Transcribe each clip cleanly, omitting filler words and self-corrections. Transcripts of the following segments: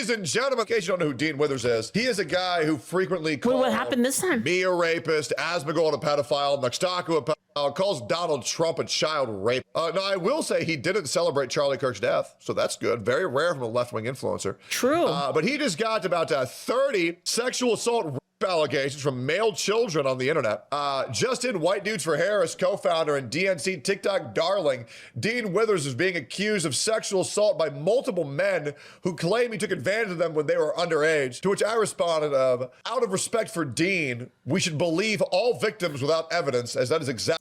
Ladies and gentlemen, in case you don't know who Dean Withers is, he is a guy who frequently calls what happened this time? me a rapist, Asmongold a pedophile, Muxtaku a pedophile, calls Donald Trump a child rape. Now, I will say he didn't celebrate Charlie Kirk's death, so that's good. Very rare from a left-wing influencer. True. But he just got about 30 sexual assault allegations from male children on the internet. Just in White Dudes for Harris co-founder and DNC TikTok darling, Dean Withers is being accused of sexual assault by multiple men who claim he took advantage of them when they were underage, to which I responded of, out of respect for Dean, we should believe all victims without evidence, as that is exactly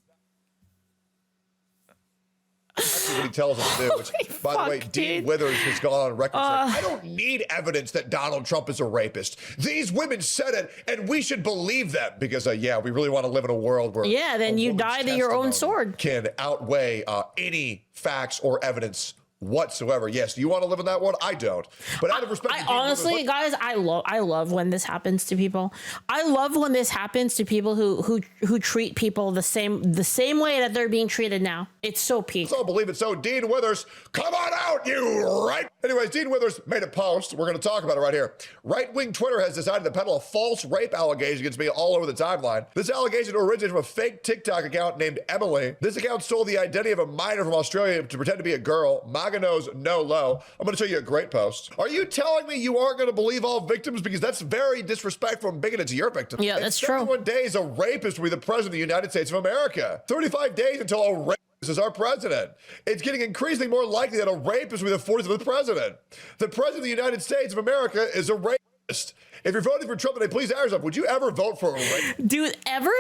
what he tells us to do, which, by the way, Dean Withers has gone on record saying, I don't need evidence that Donald Trump is a rapist. These women said it, and we should believe them. Because, yeah, we really want to live in a world where then you die to your own sword. Can outweigh any facts or evidence whatsoever. Yes, do you want to live in that world? I don't. But out of respect, I honestly, guys, I love when this happens to people. I love when this happens to people who treat people the same way that they're being treated now. It's so peak. So believe it. So Dean Withers, come on out, you right. Anyways, Dean Withers made a post. We're going to talk about it right here. Right-wing Twitter has decided to peddle a false rape allegation against me all over the timeline. This allegation originated from a fake TikTok account named Emily. This account stole the identity of a minor from Australia to pretend to be a girl. MAGA knows no low. I'm going to show you a great post. Are you telling me you aren't going to believe all victims? Because that's very disrespectful and bigoted to your victims. Yeah, that's true. 71 days a rapist will be the president of the United States of America. 35 days until a rapist is our president. It's getting increasingly more likely that a rapist will be the 45th president. The president of the United States of America is a rapist. If you're voting for Trump today, please ask yourself, would you ever vote for a rapist? Dude, ever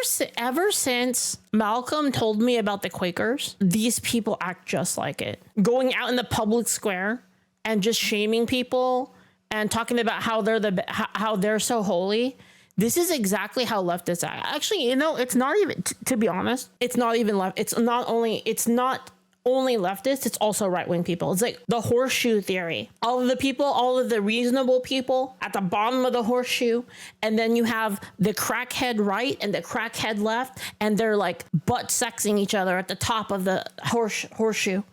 since Malcolm told me about the Quakers, these people act just like it. Going out in the public square and just shaming people and talking about how they're so holy. This is exactly how leftists act. Actually, it's not even, to be honest, it's not even left. It's not only leftists, it's also right-wing people. It's like the horseshoe theory. All of the reasonable people at the bottom of the horseshoe, and then you have the crackhead right and the crackhead left, and they're like butt sexing each other at the top of the horseshoe.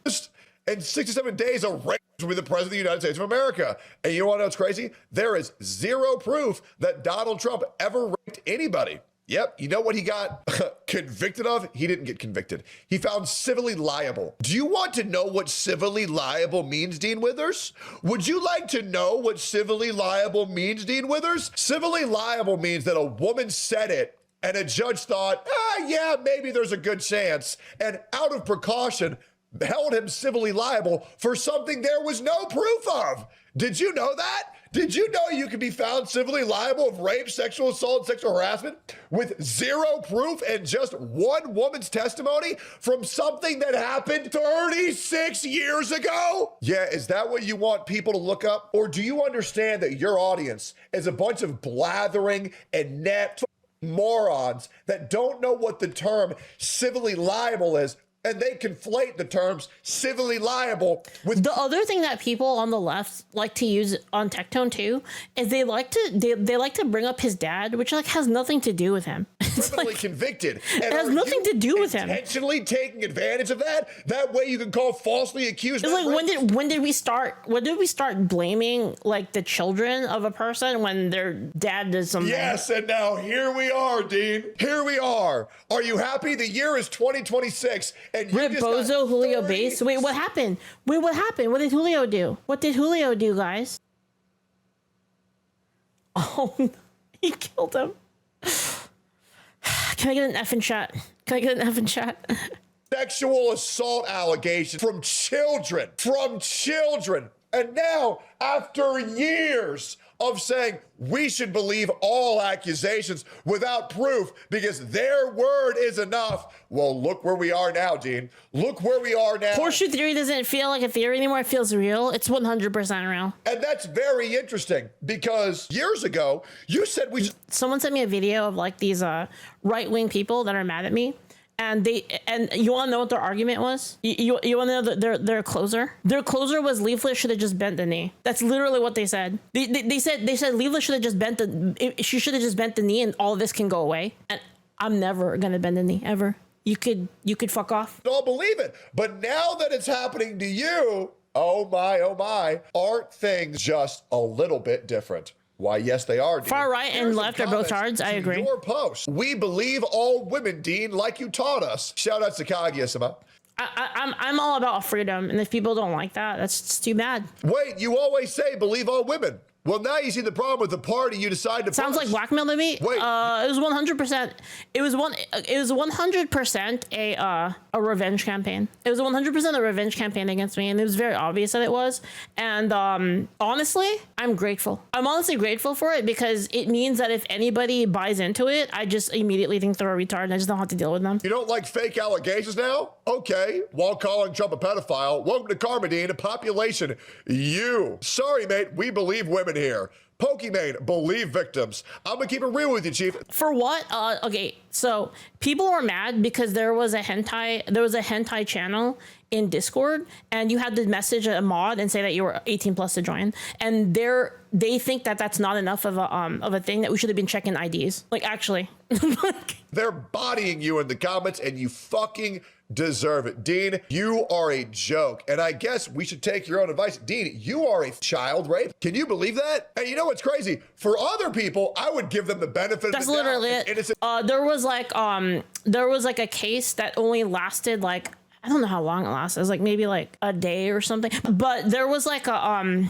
In 67 days, a rapist will be the president of the United States of America. And you want to know what's crazy? There is zero proof that Donald Trump ever raped anybody. Yep, you know what he got convicted of? He didn't get convicted. He found civilly liable. Do you want to know what civilly liable means, Dean Withers? Would you like to know what civilly liable means, Dean Withers? Civilly liable means that a woman said it and a judge thought, yeah, maybe there's a good chance, and out of precaution, held him civilly liable for something there was no proof of. Did you know that? Did you know you can be found civilly liable of rape, sexual assault, and sexual harassment with zero proof and just one woman's testimony from something that happened 36 years ago? Yeah, is that what you want people to look up? Or do you understand that your audience is a bunch of blathering, inept morons that don't know what the term civilly liable is? And they conflate the terms civilly liable with... The other thing that people on the left like to use on Tectone too is they like to bring up his dad, which like has nothing to do with him. Criminally convicted. It has nothing to do with him. Intentionally taking advantage of that? That way you can call falsely accused... It's like, when did we start blaming like the children of a person when their dad did something? Yes, and now here we are, Dean. Here we are. Are you happy? The year is 2026. Rip Bozo, Julio Base. Wait, what happened? What happened? What did Julio do? What did Julio do, guys? Oh, he killed him. Can I get an F in chat? Can I get an F in chat? Sexual assault allegations from children. And now, after years of saying we should believe all accusations without proof because their word is enough. Well, look where we are now, Dean. Look where we are now. Horseshoe theory doesn't feel like a theory anymore. It feels real. It's 100% real. And that's very interesting because years ago, you said we... Someone sent me a video of like these right-wing people that are mad at me. And you want to know what their argument was? You want to know their closer? Their closer was Leaflit should have just bent the knee. That's literally what they said. They said Leaflit should have just bent she should have just bent the knee and all this can go away. And I'm never gonna bend the knee ever. You could fuck off. Don't believe it. But now that it's happening to you, Oh my. Aren't things just a little bit different? Why, yes, they are, Dean. Far right and left are both cards. I agree. Your post. We believe all women, Dean, like you taught us. Shout out to Kaguya-sama. I'm all about freedom, and if people don't like that, that's too bad. Wait, you always say believe all women. Well, now you see the problem with the party you decide to Sounds like blackmail to me. Wait. It was 100%. It was 100% a revenge campaign. It was 100% a revenge campaign against me, and it was very obvious that it was. And honestly, I'm grateful. I'm honestly grateful for it because it means that if anybody buys into it, I just immediately think they're a retard, and I just don't have to deal with them. You don't like fake allegations now? Okay. While calling Trump a pedophile, welcome to Carmodine, a population. You. Sorry, mate. We believe women here. Pokimane, believe victims. I'm gonna keep it real with you, Chief. For what? Okay, so people were mad because there was a hentai channel in Discord, and you had to message a mod and say that you were 18 plus to join, and they think that that's not enough of a thing, that we should have been checking IDs. Like, actually. They're bodying you in the comments, and you fucking deserve it. Dean, you are a joke. And I guess we should take your own advice. Dean, you are a child rape. Can you believe that? And you know what's crazy? For other people, I would give them the benefit That's of the doubt. literally it. There was like a case that only lasted like, I don't know how long it lasted. It was like maybe like a day or something. But there was like a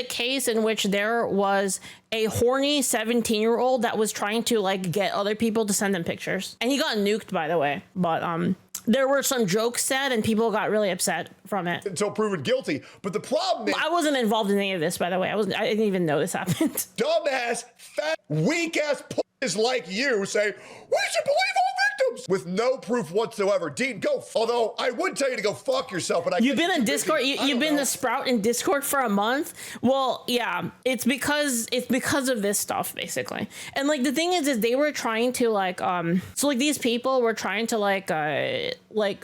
case in which there was a horny 17-year-old that was trying to like get other people to send him pictures. And he got nuked, by the way. But there were some jokes said and people got really upset from it. Until proven guilty. But the problem is, I wasn't involved in any of this, by the way. I didn't even know this happened. Dumbass, fat, weak-ass is like you say, we should believe all victims with no proof whatsoever. Dean, go. Although I would tell you to go fuck yourself, but you've been in Discord. You've been the sprout in Discord for a month. Well, yeah, it's because of this stuff basically. And like the thing is they were trying to so like these people were trying to like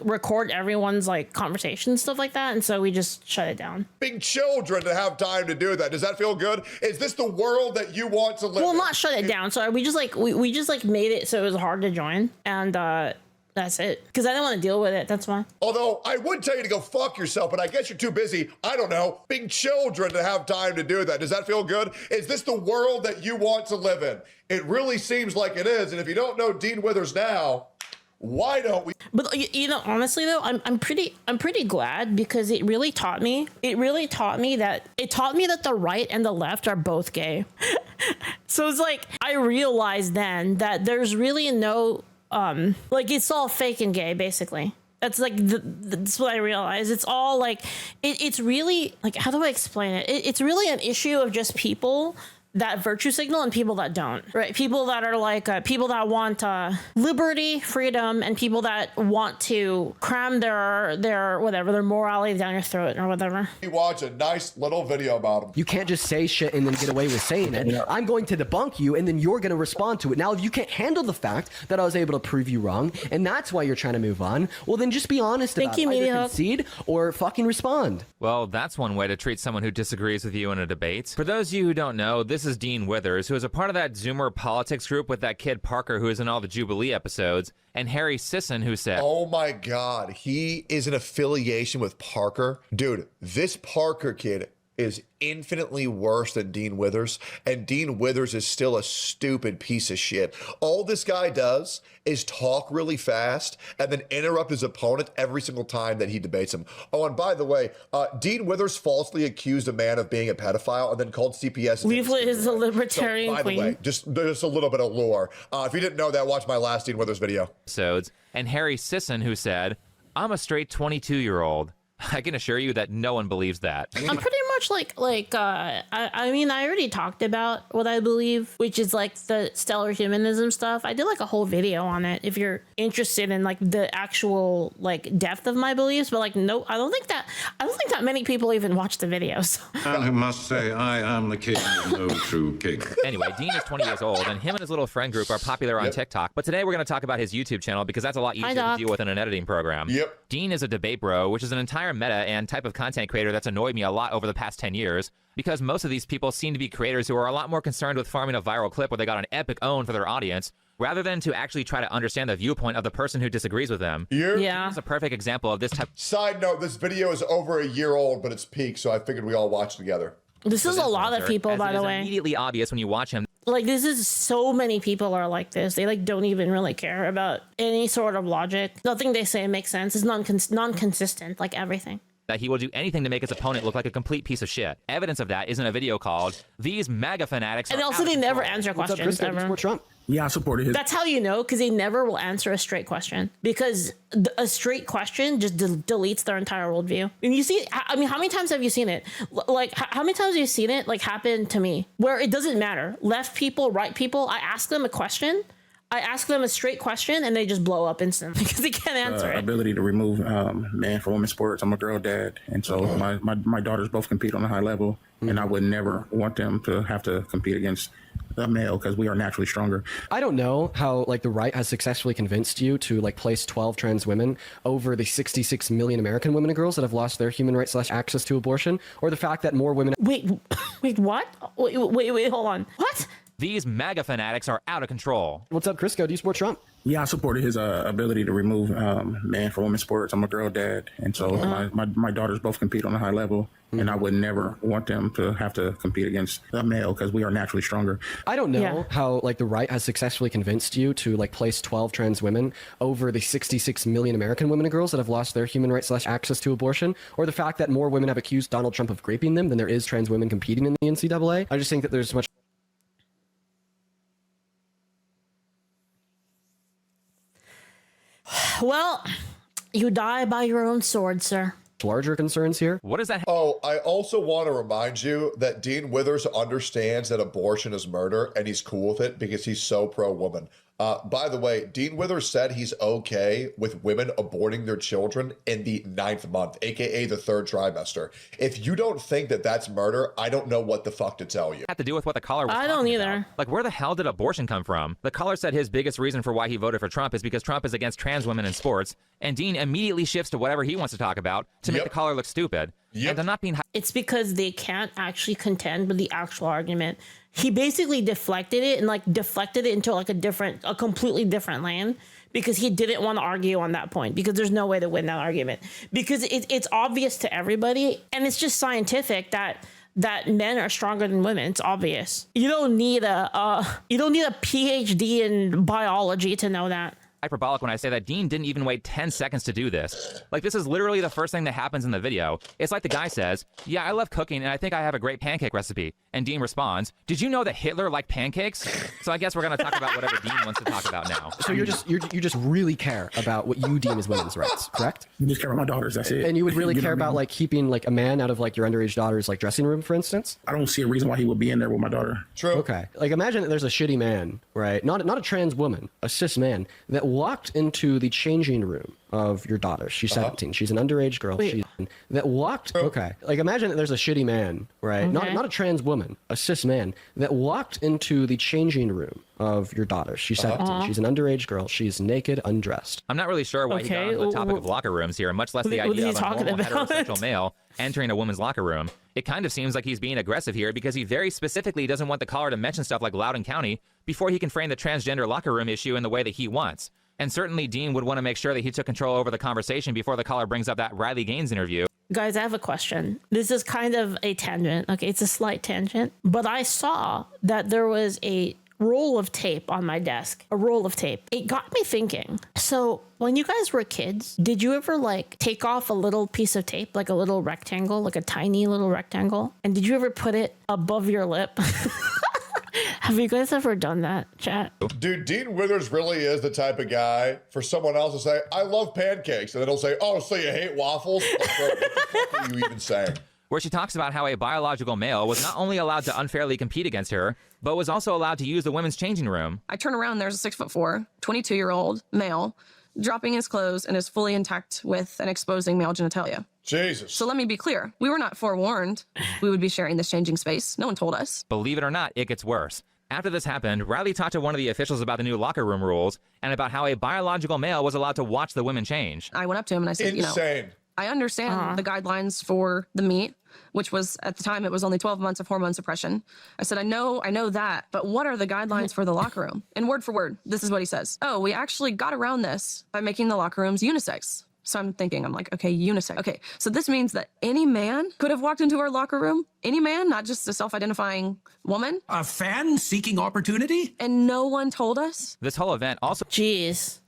record everyone's like conversations, stuff like that, and so we just shut it down. Being children to have time to do that. Does that feel good? Is this the world that you want to live Well, in? not shut it down. So we just made it so it was hard to join, and that's it. Because I didn't want to deal with it. That's why. Although I would tell you to go fuck yourself, but I guess you're too busy, I don't know, being children to have time to do that. Does that feel good? Is this the world that you want to live in? It really seems like it is. And if you don't know Dean Withers now, why don't we? But you know, honestly though, I'm pretty glad because it really taught me that the right and the left are both gay. So it's like I realized then that there's really no like it's all fake and gay basically. That's like that's what I realized. It's all like it's really like, how do I explain it? It's really an issue of just people that virtue signal and people that don't, right? People that are like people that want liberty, freedom, and people that want to cram their whatever, their morality down your throat or whatever. You watch a nice little video about them. You can't just say shit and then get away with saying it. I'm going to debunk you and then you're going to respond to it. Now, if you can't handle the fact that I was able to prove you wrong and that's why you're trying to move on, well, then just be honest about it. Either concede or fucking respond. Well, that's one way to treat someone who disagrees with you in a debate. For those of you who don't know, this is Dean Withers, who is a part of that Zoomer politics group with that kid Parker who is in all the Jubilee episodes, and Harry Sisson, who said, oh my God, he is an affiliation with Parker. Dude, this Parker kid is infinitely worse than Dean Withers, and Dean Withers is still a stupid piece of shit. All this guy does is talk really fast and then interrupt his opponent every single time that he debates him. Oh, and by the way, Dean Withers falsely accused a man of being a pedophile and then called CPS. Leaflit is a libertarian queen. By the way, just a little bit of lore. If you didn't know that, watch my last Dean Withers video. Episodes, and Harry Sisson, who said, I'm a straight 22-year-old. I can assure you that no one believes that. I'm pretty much I mean, I already talked about what I believe, which is like the stellar humanism stuff. I did like a whole video on it if you're interested in like the actual like depth of my beliefs, but like no, I don't think that many people even watch the videos. I must say I am the king of no true king. Anyway, Dean is 20 years old and him and his little friend group are popular on TikTok, but today we're going to talk about his YouTube channel because that's a lot easier to deal with in an editing program. Yep. Dean is a debate bro, which is an entire meta and type of content creator that's annoyed me a lot over the past 10 years because most of these people seem to be creators who are a lot more concerned with farming a viral clip where they got an epic own for their audience rather than to actually try to understand the viewpoint of the person who disagrees with them. Yeah. It's a perfect example of this type. Side note, this video is over a year old, but it's peak, so I figured we all watch together. This is a lot of people, by the way. It's immediately obvious when you watch him. Like, this is so many people are like this. They like don't even really care about any sort of logic. Nothing they say makes sense. It's non-consistent, like everything. That he will do anything to make his opponent look like a complete piece of shit. Evidence of that is in a video called "These MAGA Fanatics." And also, they never answer questions ever. Trump? Yeah, I supported his. That's how you know, because they never will answer a straight question. Because a straight question just deletes their entire worldview. And you see, I mean, how many times have you seen it? Like, how many times have you seen it, like, happen to me? Where it doesn't matter. Left people, right people, I ask them a question. I ask them a straight question and they just blow up instantly because they can't answer it. Ability to remove man for women's sports. I'm a girl dad. And so my daughters both compete on a high level. And I would never want them to have to compete against a male because we are naturally stronger. I don't know how like the right has successfully convinced you to like place 12 trans women over the 66 million American women and girls that have lost their human rights / access to abortion, or the fact that more women. Wait, what? Wait, hold on. What? These MAGA fanatics are out of control. What's up, Crisco? Do you support Trump? Yeah, I supported his ability to remove man for women's sports. I'm a girl dad. And so my daughters both compete on a high level. And I would never want them to have to compete against a male because we are naturally stronger. I don't know how like the right has successfully convinced you to like place 12 trans women over the 66 million American women and girls that have lost their human rights / access to abortion, or the fact that more women have accused Donald Trump of raping them than there is trans women competing in the NCAA. I just think that there's much. Well, you die by your own sword, sir. Larger concerns here. What does that? Oh, I also want to remind you that Dean Withers understands that abortion is murder and he's cool with it because he's so pro-woman. By the way, Dean Withers said he's okay with women aborting their children in the 9th month, aka the 3rd trimester. If you don't think that that's murder, I don't know what the fuck to tell you. Have to do with what the caller was I don't talking either. about. Like, where the hell did abortion come from? The caller said his biggest reason for why he voted for Trump is because Trump is against trans women in sports, and Dean immediately shifts to whatever he wants to talk about to make the caller look stupid. And I'm not being. It's because they can't actually contend with the actual argument. He basically deflected it into like a completely different lane because he didn't want to argue on that point because there's no way to win that argument because it's obvious to everybody and it's just scientific that men are stronger than women. It's obvious. You don't need a PhD in biology to know that. Hyperbolic when I say that Dean didn't even wait 10 seconds to do this. Like, this is literally the first thing that happens in the video. It's like the guy says, yeah, I love cooking and I think I have a great pancake recipe. And Dean responds, did you know that Hitler liked pancakes? So I guess we're going to talk about whatever Dean wants to talk about now. So you just really care about what you deem as women's rights, correct? You just care about my daughters, that's it. And you would really care about like keeping like a man out of like your underage daughter's like dressing room, for instance? I don't see a reason why he would be in there with my daughter. True. Okay. Like imagine that there's a shitty man, right? Not a trans woman, a cis man that walked into the changing room of your daughter. She's 17. She's an underage girl. That walked. Okay. Like imagine that there's a shitty man, right? Okay. Not a trans woman, a cis man that walked into the changing room of your daughter. She's 17. She's an underage girl. She's naked, undressed. I'm not really sure why he got onto the topic of locker rooms here, much less the idea of a normal heterosexual male entering a woman's locker room. It kind of seems like he's being aggressive here because he very specifically doesn't want the caller to mention stuff like Loudoun County before he can frame the transgender locker room issue in the way that he wants. And certainly Dean would want to make sure that he took control over the conversation before the caller brings up that Riley Gaines interview. Guys, I have a question. This is kind of a tangent. Okay, it's a slight tangent. But I saw that there was a roll of tape on my desk. A roll of tape. It got me thinking. So when you guys were kids, did you ever like take off a little piece of tape, like a little rectangle, like a tiny little rectangle? And did you ever put it above your lip? Have you guys ever done that, chat? Dude, Dean Withers really is the type of guy for someone else to say, I love pancakes. And then he'll say, oh, so you hate waffles? Like, bro, what the fuck are you even saying? Where she talks about how a biological male was not only allowed to unfairly compete against her, but was also allowed to use the women's changing room. I turn around, there's a 6'4", 22-year-old male dropping his clothes and is fully intact with an exposing male genitalia. Jesus. So let me be clear. We were not forewarned we would be sharing this changing space. No one told us. Believe it or not, it gets worse. After this happened, Riley talked to one of the officials about the new locker room rules and about how a biological male was allowed to watch the women change. I went up to him and I said, Insane. I understand the guidelines for the meat, which was at the time, it was only 12 months of hormone suppression. I said, I know that, but what are the guidelines for the locker room? And word for word, this is what he says. Oh, we actually got around this by making the locker rooms unisex. So I'm like, okay, unisex. Okay, so this means that any man could have walked into our locker room, any man, not just a self-identifying woman. A fan seeking opportunity? And no one told us? This whole event also... Jeez.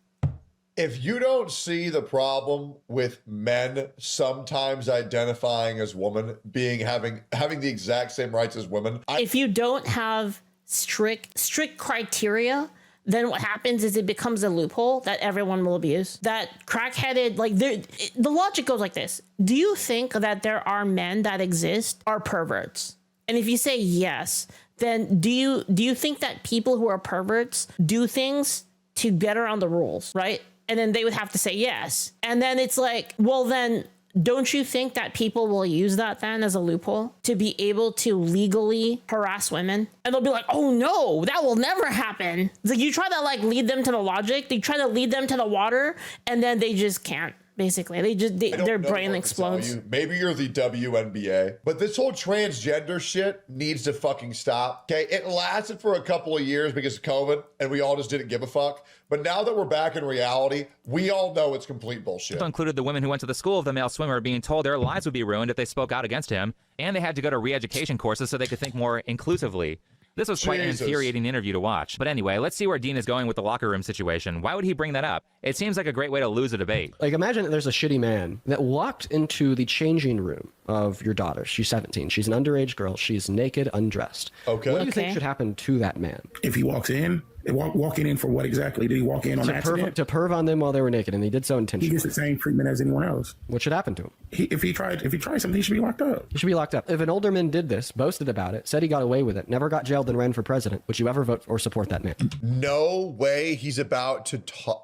If you don't see the problem with men sometimes identifying as women, having the exact same rights as women, if you don't have strict criteria, then what happens is it becomes a loophole that everyone will abuse. That crackheaded, like the logic goes like this. Do you think that there are men that exist are perverts? And if you say yes, then do you think that people who are perverts do things to get around the rules, right? And then they would have to say yes. And then it's like, well, then don't you think that people will use that then as a loophole to be able to legally harass women? And they'll be like, oh no, that will never happen. It's like you try to like lead them to the logic, they try to lead them to the water, and then they just can't. Basically, their brain explodes. Maybe you're the WNBA, but this whole transgender shit needs to fucking stop. Okay, it lasted for a couple of years because of COVID, and we all just didn't give a fuck. But now that we're back in reality, we all know it's complete bullshit. Included the women who went to the school of the male swimmer being told their lives would be ruined if they spoke out against him, and they had to go to re-education courses so they could think more inclusively. This was quite an infuriating interview to watch. But anyway, let's see where Dean is going with the locker room situation. Why would he bring that up? It seems like a great way to lose a debate. Like, imagine that there's a shitty man that walked into the changing room of your daughter. She's 17. She's an underage girl. She's naked, undressed. Okay. What do you think should happen to that man? If he walks in, walking in for what exactly? Did he walk in on accident? To perv on them while they were naked, and he did so intentionally. He gets the same treatment as anyone else. What should happen to him? If he tried something, he should be locked up. He should be locked up. If an older man did this, boasted about it, said he got away with it, never got jailed and ran for president, would you ever vote or support that man? No way he's about to turn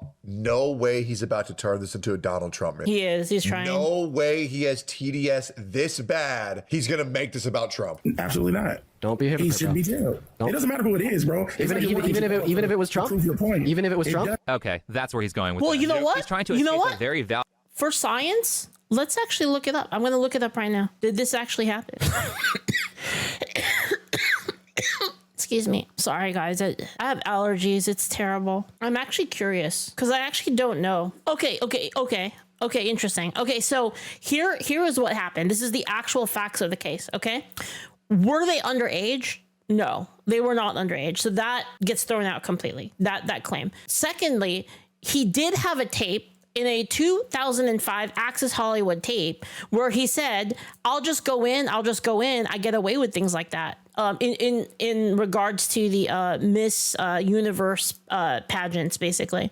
this into a Donald Trump man. He is. He's trying. No way he has TDS this bad. He's going to make this about Trump. Absolutely not. Don't be a hypocrite. He should be jailed. It doesn't matter who it is, bro. Even if it was Trump? Prove your point. Even if it was Trump? Okay, that's where he's going with Well, this. you know what? He's trying to You know escape what? a very valuable... For science, let's actually look it up. I'm going to look it up right now. Did this actually happen? Excuse me. Sorry, guys. I have allergies. It's terrible. I'm actually curious because I actually don't know. Okay, interesting. Okay, so here is what happened. This is the actual facts of the case, okay? Were they underage? No, they were not underage. So that gets thrown out completely, that claim. Secondly, he did have a tape in a 2005 Access Hollywood tape where he said, I'll just go in, I get away with things like that. In regards to the Miss Universe pageants, basically.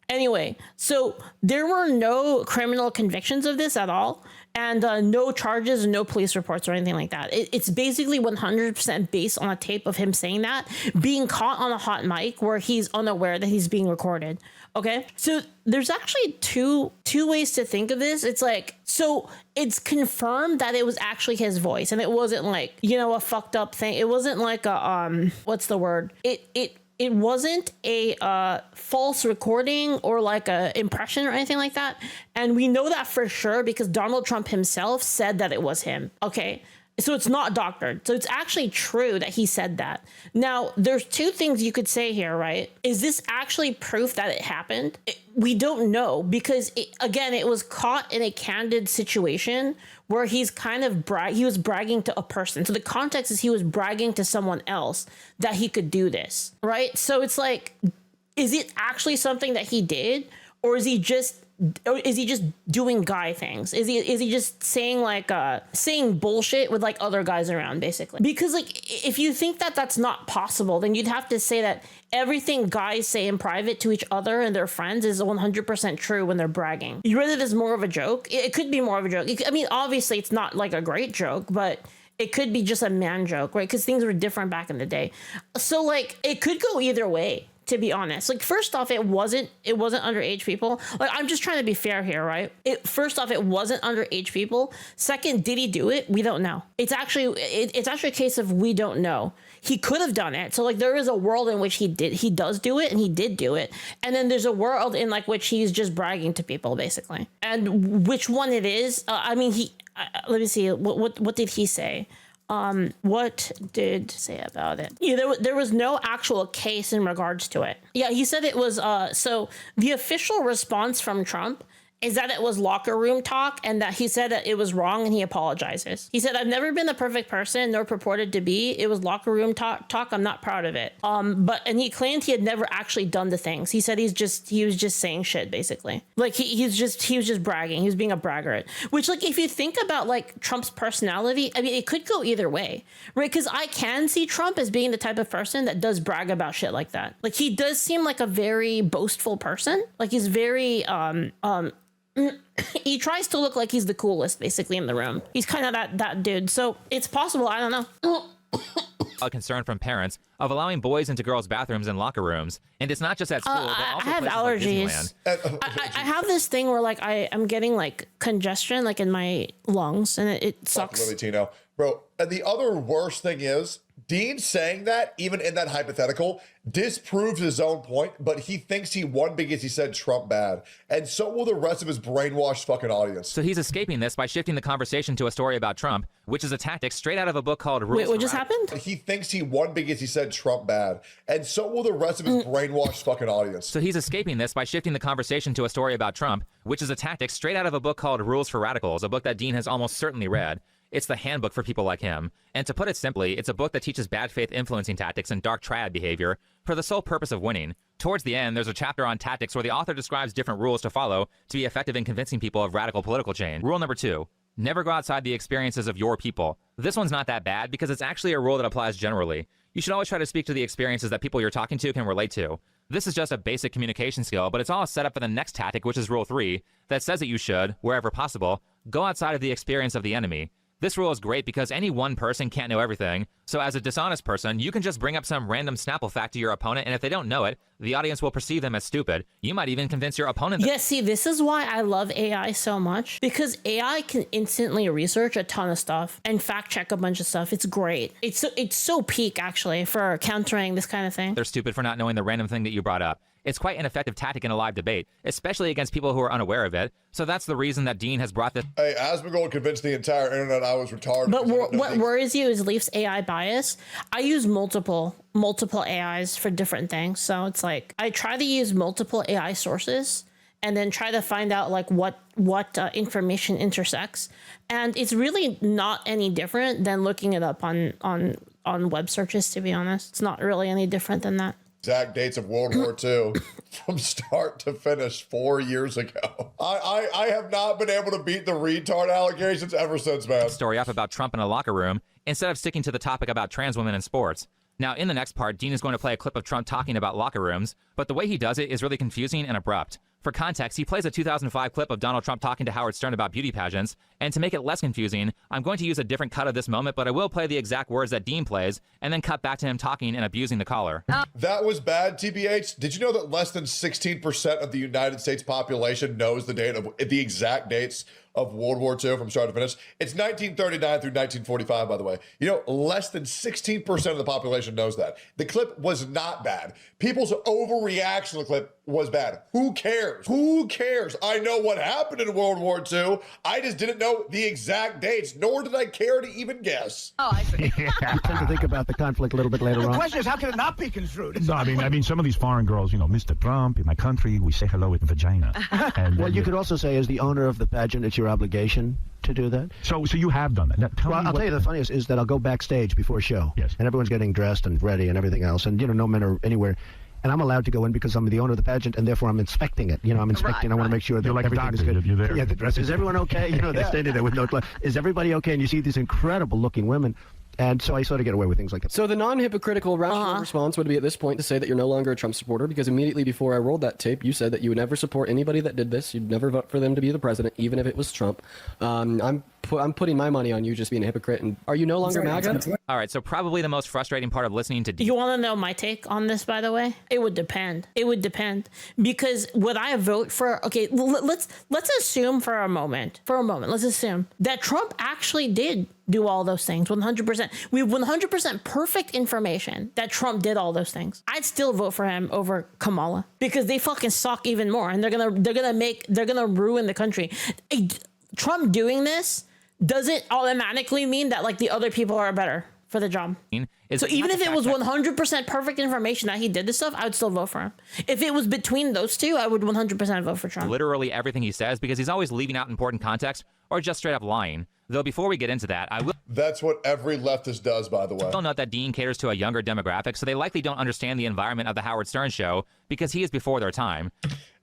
Anyway, so there were no criminal convictions of this at all, and no charges, no police reports or anything like that. It's basically 100% based on a tape of him saying that, being caught on a hot mic where he's unaware that he's being recorded. Okay, so there's actually two ways to think of this. It's like, so it's confirmed that it was actually his voice, and it wasn't like, a fucked up thing. It wasn't like a what's the word? It wasn't a false recording or like a impression or anything like that. And we know that for sure because Donald Trump himself said that it was him. Okay. So it's not doctored. So it's actually true that he said that. Now, there's two things you could say here, right? Is this actually proof that it happened? We don't know because, it was caught in a candid situation where he's kind of he was bragging to a person. So the context is he was bragging to someone else that he could do this, right? So it's like, is it actually something that he did, or is he just doing guy things? Is he just saying bullshit with like other guys around, basically? Because like, if you think that that's not possible, then you'd have to say that everything guys say in private to each other and their friends is 100% true when they're bragging. You read it as more of a joke. It could be more of a joke. Obviously it's not like a great joke, but it could be just a man joke, right? Because things were different back in the day. So like, it could go either way. to be honest. Like, first off, it wasn't underage people. Like, I'm just trying to be fair here, right? First off, it wasn't underage people. Second, did he do it? We don't know. It's actually a case of we don't know. He could have done it. So like, there is a world in which he does do it, and he did do it. And then there's a world in like which he's just bragging to people, basically. And which one it is? I mean, let me see. What did he say? What did say about it? Yeah, there was no actual case in regards to it. Yeah, he said it was, so the official response from Trump is that it was locker room talk, and that he said that it was wrong and he apologizes. He said, I've never been the perfect person nor purported to be. It was locker room talk. I'm not proud of it. And he claimed he had never actually done the things. He said he was just saying shit, basically. Like he was just bragging. He was being a braggart, which, like, if you think about like Trump's personality, I mean, it could go either way, right? Because I can see Trump as being the type of person that does brag about shit like that. Like, he does seem like a very boastful person. Like, he's very, he tries to look like he's the coolest, basically, in the room. He's kind of that dude. So it's possible. I don't know. A concern from parents of allowing boys into girls' bathrooms and locker rooms. And it's not just at school, but also I have allergies. I have this thing where like I'm getting like congestion like in my lungs, and it sucks. Really, Tino. Bro, and the other worst thing is, Dean saying that, even in that hypothetical, disproves his own point, but he thinks he won because he said Trump bad. And so will the rest of his brainwashed fucking audience. So he's escaping this by shifting the conversation to a story about Trump, which is a tactic straight out of a book called Rules. Wait, what just happened? He thinks he won because he said Trump bad. And so will the rest of his brainwashed fucking audience. So he's escaping this by shifting the conversation to a story about Trump, which is a tactic straight out of a book called Rules for Radicals, a book that Dean has almost certainly read. It's the handbook for people like him. And to put it simply, it's a book that teaches bad faith influencing tactics and dark triad behavior for the sole purpose of winning. Towards the end, there's a chapter on tactics where the author describes different rules to follow to be effective in convincing people of radical political change. Rule number 2, never go outside the experiences of your people. This one's not that bad because it's actually a rule that applies generally. You should always try to speak to the experiences that people you're talking to can relate to. This is just a basic communication skill, but it's all set up for the next tactic, which is rule 3, that says that you should, wherever possible, go outside of the experience of the enemy. This rule is great because any one person can't know everything, so as a dishonest person, you can just bring up some random Snapple fact to your opponent, and if they don't know it, the audience will perceive them as stupid. You might even convince your opponent. Yeah, see, this is why I love AI so much, because AI can instantly research a ton of stuff and fact check a bunch of stuff. It's great. It's so peak, actually, for countering this kind of thing. They're stupid for not knowing the random thing that you brought up. It's quite an effective tactic in a live debate, especially against people who are unaware of it. So that's the reason that Dean has brought this. Hey, Asmongold convinced the entire internet I was retarded. But what worries you is Leaf's AI bias. I use multiple AIs for different things. So it's like I try to use multiple AI sources and then try to find out like what information intersects. And it's really not any different than looking it up on web searches, to be honest. It's not really any different than that. Exact dates of World War II from start to finish 4 years ago. I have not been able to beat the retard allegations ever since, man. Story up about Trump in a locker room instead of sticking to the topic about trans women in sports. Now, in the next part, Dean is going to play a clip of Trump talking about locker rooms, but the way he does it is really confusing and abrupt. For context, he plays a 2005 clip of Donald Trump talking to Howard Stern about beauty pageants, and to make it less confusing, I'm going to use a different cut of this moment, but I will play the exact words that Dean plays, and then cut back to him talking and abusing the caller. That was bad, TBH. Did you know that less than 16% of the United States population knows the date of the exact dates of World War II from start to finish? It's 1939 through 1945, by the way. You know, less than 16% of the population knows that. The clip was not bad. People's overreaction to the clip was bad. Who cares? Who cares? I know what happened in World War II. I just didn't know the exact dates, nor did I care to even guess. Oh, I see. I tend to think about the conflict a little bit later on. The question is, how can it not be construed? No, I mean, some of these foreign girls, you know, Mr. Trump, in my country, we say hello with vagina. And, Well, you could also say, as the owner of the pageant, it's your obligation to do that. So you have done that. Now, I'll tell you the funniest is that I'll go backstage before a show. Yes. And everyone's getting dressed and ready and everything else. And, you know, no men are anywhere. And I'm allowed to go in because I'm the owner of the pageant, and therefore I'm inspecting it. You know, I'm inspecting. I want to make sure that You're like a everything is doctor. good. You're there. Yeah, the dress. Is everyone okay? You know, they're standing there with no clothes. Is everybody okay? And you see these incredible-looking women. And so I sort of get away with things like that. So the non-hypocritical rational response would be at this point to say that you're no longer a Trump supporter, because immediately before I rolled that tape, you said that you would never support anybody that did this. You'd never vote for them to be the president, even if it was Trump. I'm I'm putting my money on you just being a hypocrite. And are you no longer MAGA? All right, so probably the most frustrating part of listening to You want to know my take on this, by the way? It would depend. It would depend. Because would I vote for, okay, let's assume let's assume that Trump actually did do all those things 100%. We have 100% perfect information that Trump did all those things. I'd still vote for him over Kamala because they fucking suck even more, and they're gonna ruin the country. Trump doing this doesn't automatically mean that like the other people are better for the job. So even if it was 100% perfect information that he did this stuff, I would still vote for him. If it was between those two, I would 100% vote for Trump. Literally everything he says, because he's always leaving out important context or just straight up lying. Though before we get into that, I will... That's what every leftist does, by the way. I'll note that Dean caters to a younger demographic, so they likely don't understand the environment of the Howard Stern show because he is before their time.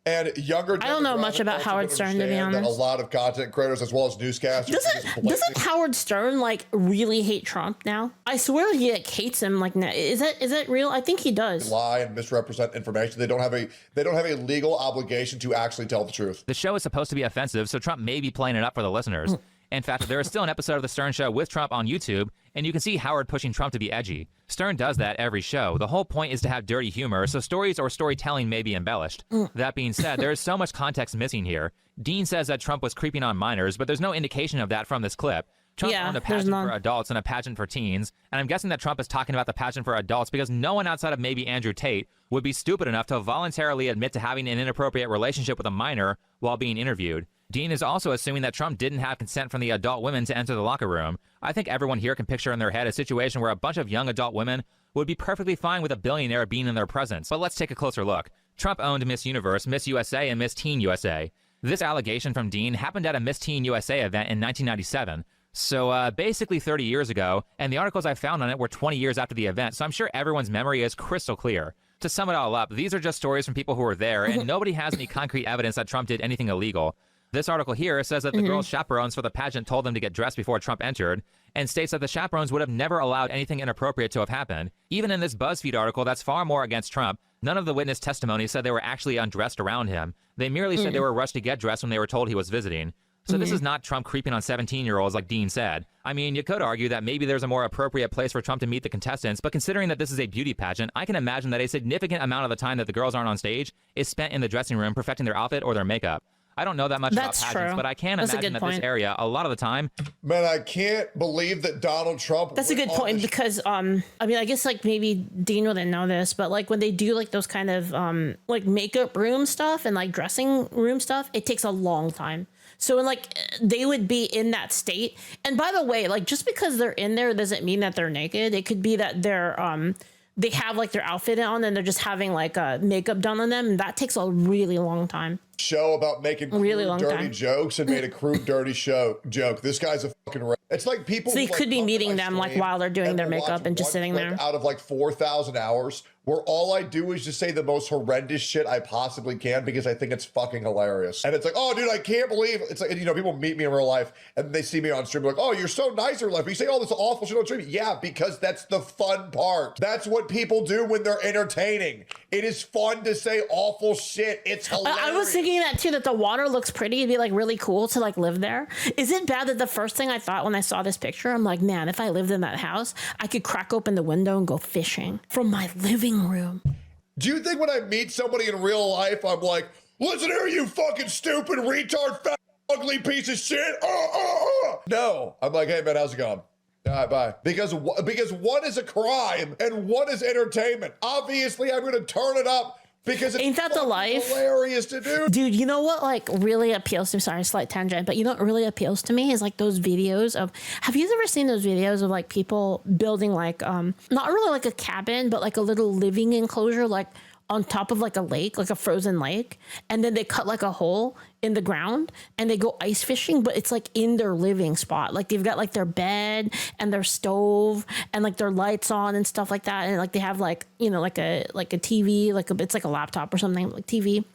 And younger, I don't know much about Howard Stern, to be honest. A lot of content creators as well as newscasters. Doesn't Howard Stern like really hate Trump now? I swear he like hates him. Like, is that real? I think he does. Lie and misrepresent information. They don't have a legal obligation to actually tell the truth. The show is supposed to be offensive, so Trump may be playing it up for the listeners. In fact, there is still an episode of The Stern Show with Trump on YouTube, and you can see Howard pushing Trump to be edgy. Stern does that every show. The whole point is to have dirty humor, so stories or storytelling may be embellished. That being said, there is so much context missing here. Dean says that Trump was creeping on minors, but there's no indication of that from this clip. Trump owned a pageant for adults and a pageant for teens, and I'm guessing that Trump is talking about the pageant for adults because no one outside of maybe Andrew Tate would be stupid enough to voluntarily admit to having an inappropriate relationship with a minor while being interviewed. Dean is also assuming that Trump didn't have consent from the adult women to enter the locker room. I think everyone here can picture in their head a situation where a bunch of young adult women would be perfectly fine with a billionaire being in their presence. But let's take a closer look. Trump owned Miss Universe, Miss USA, and Miss Teen USA. This allegation from Dean happened at a Miss Teen USA event in 1997. So basically 30 years ago, and the articles I found on it were 20 years after the event, so I'm sure everyone's memory is crystal clear. To sum it all up, these are just stories from people who were there, and nobody has any concrete evidence that Trump did anything illegal. This article here says that the girls' chaperones for the pageant told them to get dressed before Trump entered, and states that the chaperones would have never allowed anything inappropriate to have happened. Even in this BuzzFeed article that's far more against Trump, none of the witness testimony said they were actually undressed around him. They merely said they were rushed to get dressed when they were told he was visiting. So this is not Trump creeping on 17-year-olds like Dean said. I mean, you could argue that maybe there's a more appropriate place for Trump to meet the contestants, but considering that this is a beauty pageant, I can imagine that a significant amount of the time that the girls aren't on stage is spent in the dressing room perfecting their outfit or their makeup. I don't know that much about pageants, but I can imagine that this area, a lot of the time... Man, I can't believe that Donald Trump... That's a good point because, I mean, I guess like maybe Dean wouldn't know this, but like when they do like those kind of like makeup room stuff and like dressing room stuff, it takes a long time. So like they would be in that state. And by the way, like just because they're in there doesn't mean that they're naked. It could be that they're... they have like their outfit on and they're just having like makeup done on them. And that takes a really long time. Show about making crude, dirty jokes and made a crude, dirty joke. This guy's a fucking... It's like people... So you could be meeting them like while they're doing their makeup and just sitting there. Out of like 4,000 hours where all I do is just say the most horrendous shit I possibly can because I think it's fucking hilarious. And it's like, oh, dude, I can't believe... It's like, you know, people meet me in real life and they see me on stream like, oh, you're so nice in real life. You say all this awful shit on stream. Yeah, because that's the fun part. That's what people do when they're entertaining. It is fun to say awful shit. It's hilarious. I was thinking that too, that the water looks pretty. It'd be like really cool to like live there. Is it bad that the first thing I thought when I saw this picture, I'm like, man, if I lived in that house, I could crack open the window and go fishing from my living room. Do you think when I meet somebody in real life, I'm like, listen here, you fucking stupid retard, fat, ugly piece of shit? No, I'm like, hey man, how's it going? All right, bye. Because one is a crime and one is entertainment. Obviously, I'm going to turn it up because it's ain't that the life? Hilarious to do. Dude, you know what like really appeals to me? Sorry, slight tangent, but you know what really appeals to me is like those videos of, have you ever seen those videos of like people building like, not really like a cabin, but like a little living enclosure, like on top of like a lake, like a frozen lake. And then they cut like a hole in the ground and they go ice fishing, but it's like in their living spot. Like they've got like their bed and their stove and like their lights on and stuff like that. And like they have like, you know, like a TV, it's like a laptop or something like TV.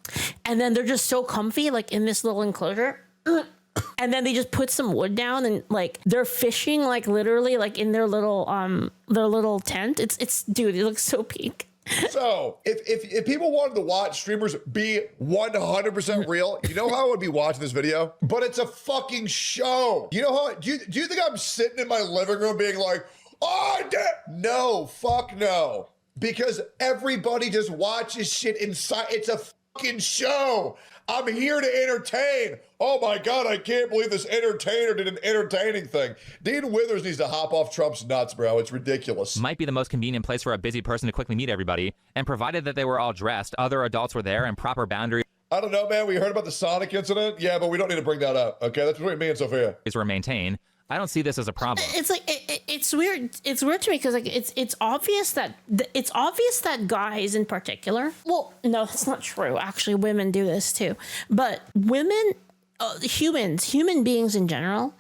And then they're just so comfy, like in this little enclosure. And then they just put some wood down and like they're fishing like literally like in their little tent. It's dude, it looks so peak. So if people wanted to watch streamers be 100% real, you know how I would be watching this video? But it's a fucking show. You know how, do you think I'm sitting in my living room being like, oh, no, fuck no. Because everybody just watches shit inside. It's a fucking show. I'm here to entertain. Oh my God, I can't believe this entertainer did an entertaining thing. Dean Withers needs to hop off Trump's nuts, bro. It's ridiculous. Might be the most convenient place for a busy person to quickly meet everybody. And provided that they were all dressed, other adults were there and proper boundaries I don't know, man. We heard about the Sonic incident. Yeah, but we don't need to bring that up. Okay, that's between me and Sophia. were maintained. I don't see this as a problem. It's like it's weird. It's weird to me because like it's obvious that guys in particular. Well, no, that's not true. Actually, women do this too. But women, human beings in general,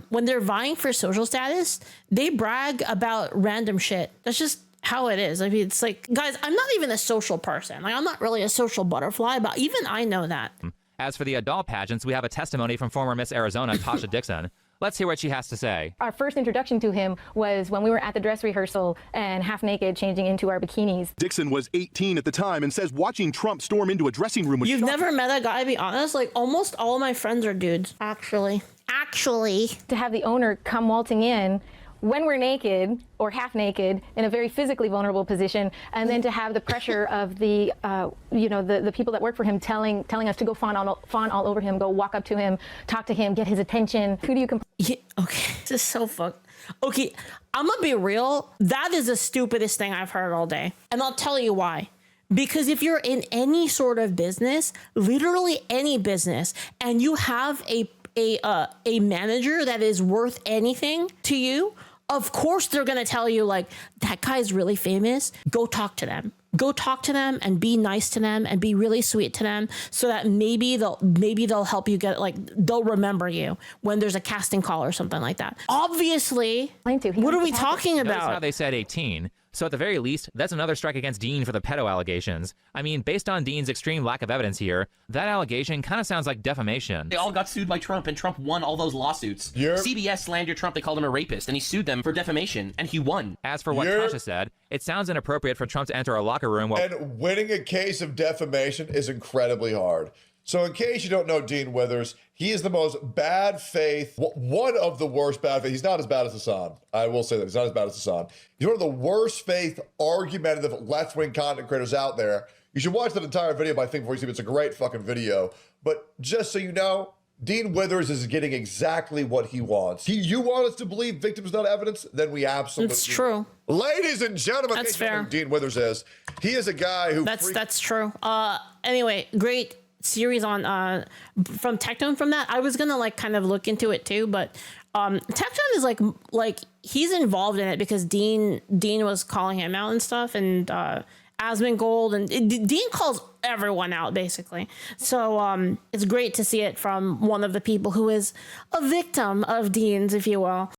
when they're vying for social status, they brag about random shit. That's just how it is. I mean, it's like, guys, I'm not even a social person. Like, I'm not really a social butterfly, but even I know that. As for the adult pageants, we have a testimony from former Miss Arizona, Tasha Dixon. Let's hear what she has to say. Our first introduction to him was when we were at the dress rehearsal and half naked changing into our bikinis. Dixon was 18 at the time and says watching Trump storm into a dressing room was You've never met a guy, to be honest? Like, almost all of my friends are dudes, actually. To have the owner come waltzing in when we're naked or half naked in a very physically vulnerable position, and then to have the pressure of the the people that work for him telling us to go fawn all over him, go walk up to him, talk to him, get his attention. Who do you Yeah, okay, this is so fucked. Okay, I'm gonna be real. That is the stupidest thing I've heard all day, and I'll tell you why. Because if you're in any sort of business, literally any business, and you have a manager that is worth anything to you, of course they're going to tell you, like, that guy's really famous. Go talk to them. Go talk to them and be nice to them and be really sweet to them, so that maybe they'll help you get, like, they'll remember you when there's a casting call or something like that. Obviously, what are we talking Notice about? how they said 18. So at the very least, that's another strike against Dean for the pedo allegations. I mean, based on Dean's extreme lack of evidence here, that allegation kind of sounds like defamation. They all got sued by Trump, and Trump won all those lawsuits. Yep. CBS slandered Trump. They called him a rapist, and he sued them for defamation, and he won. As for what Tasha said, it sounds inappropriate for Trump to enter a locker room while... And winning a case of defamation is incredibly hard. So in case you don't know Dean Withers, he is the most bad faith, one of the worst bad faith. He's not as bad as Hassan. I will say that. He's not as bad as Hassan. He's one of the worst faith, argumentative, left-wing content creators out there. You should watch that entire video by Think Before You Sleep. It's a great fucking video. But just so you know, Dean Withers is getting exactly what he wants. You want us to believe victims, not evidence? Then we absolutely... It's true. Ladies and gentlemen, That's fair. Who Dean Withers is. He is a guy who... That's true. Anyway, great series on from Tectone. From that, I was gonna like kind of look into it too, but Tectone is like he's involved in it because Dean was calling him out and stuff, and Asmongold, and Dean calls everyone out basically. So it's great to see it from one of the people who is a victim of Dean's, if you will.